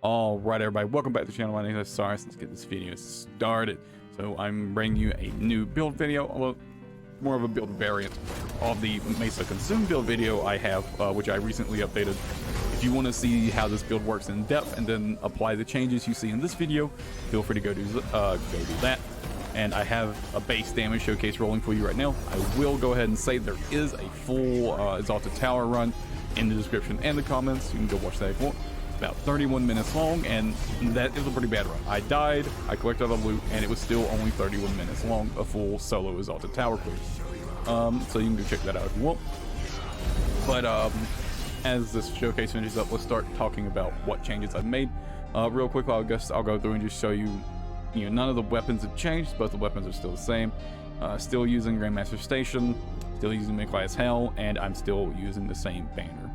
Alright everybody, welcome back to the channel. My name is Cyrus. Let's get this video started. So I'm bringing you a new build video, well, more of a build variant of the Mesa Consume build video I have, which I recently updated. If you want to see how this build works in depth and then apply the changes you see in this video, feel free to go do that. And I have a base damage showcase rolling for you right now. I will go ahead and say there is a full Exalted Tower run in the description and the comments. You can go watch that if you want. About 31 minutes long, and that is a pretty bad run. I died, I collected all the loot, and it was still only 31 minutes long, a full solo Exalted Tower clear. So you can go check that out if you want. But as this showcase finishes up, let's start talking about what changes I've made. Real quick, I guess I'll go through and just show you, none of the weapons have changed. Both the weapons are still the same. Still using Grandmaster Station, still using Mid-Class Hell, and I'm still using the same banner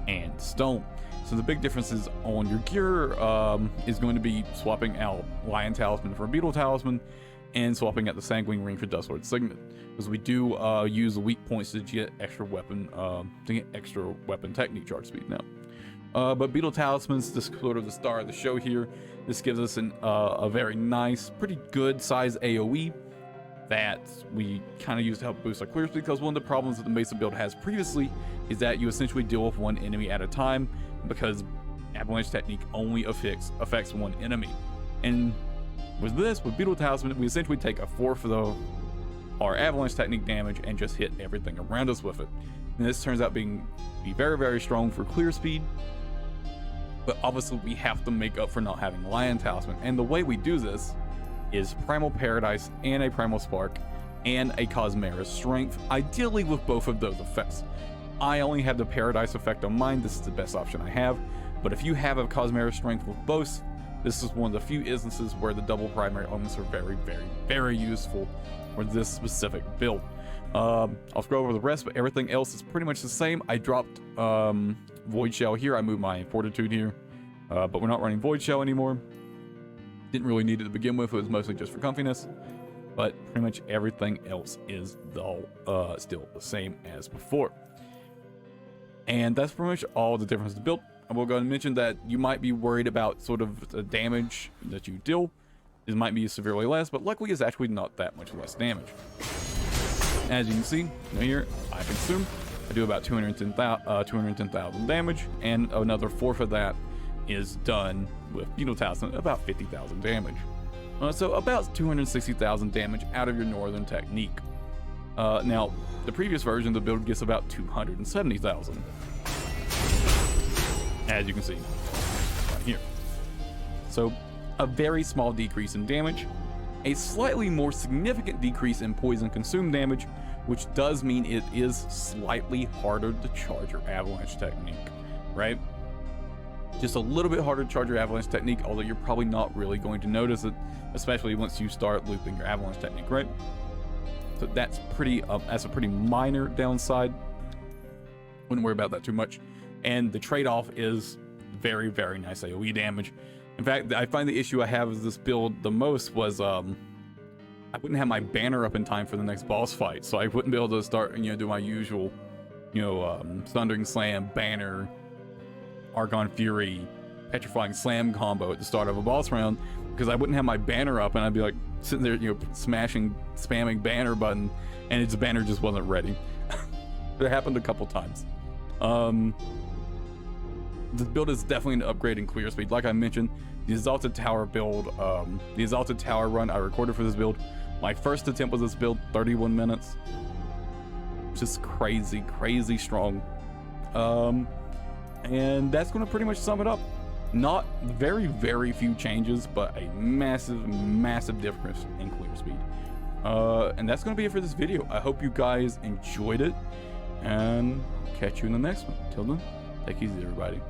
and stone. So the big differences on your gear is going to be swapping out Lion Talisman for Beetle Talisman and swapping out the Sanguine Ring for Dustlord Signet, because we do use the weak points to get extra weapon technique charge speed now. But Beetle Talisman's this sort of the star of the show here. This gives us a very nice, pretty good size AoE that we kind of use to help boost our clear speed, because one of the problems that the Mesa build has previously is that you essentially deal with one enemy at a time, because Avalanche technique only affects one enemy. And with Beetle Talisman, we essentially take a fourth of our Avalanche technique damage and just hit everything around us with it. And this turns out be very, very strong for clear speed, but obviously we have to make up for not having Lion Talisman. And the way we do this is Primal Paradise and a Primal Spark and a Cosmera Strength, ideally with both of those effects. I only have the Paradise effect on mine. This is the best option I have, but if you have a Cosmera Strength with both, this is one of the few instances where the double primary elements are very, very, very useful for this specific build. I'll go over the rest, but everything else is pretty much the same. I dropped Void Shell here. I moved my Fortitude here, but we're not running Void Shell anymore. Didn't really need it to begin with. It was mostly just for comfiness, but pretty much everything else is still the same as before. And that's pretty much all the difference to build. I will go ahead and mention that you might be worried about sort of the damage that you deal. It might be severely less, but luckily it's actually not that much less damage. As you can see here, I consume. I do about 210,000 damage, and another fourth of that is done with Beetle Talisman, about 50,000 damage. So about 260,000 damage out of your Northern technique. Now, the previous version of the build gets about 270,000. As you can see right here. So a very small decrease in damage, a slightly more significant decrease in poison consumed damage, which does mean it is slightly harder to charge your Avalanche technique, right? Just a little bit harder to charge your Avalanche technique, although you're probably not really going to notice it, especially once you start looping your Avalanche technique, right? So that's a pretty minor downside. Wouldn't worry about that too much. And the trade-off is very, very nice AoE damage. In fact, I find the issue I have with this build the most was I wouldn't have my banner up in time for the next boss fight, so I wouldn't be able to start, do my usual, Thundering Slam, Banner, Archon Fury, Petrifying Slam combo at the start of a boss round, because I wouldn't have my banner up, and I'd be like sitting there, spamming banner button, and its banner just wasn't ready. It happened a couple times. The build is definitely an upgrade in clear speed. Like I mentioned, the Exalted Tower build, the Exalted Tower run I recorded for this build, my first attempt with this build, 31 minutes. Just crazy, crazy strong. And that's going to pretty much sum it up. Not very, very few changes, but a massive, massive difference in clear speed. And that's going to be it for this video. I hope you guys enjoyed it, and catch you in the next one. Till then, take it easy, everybody.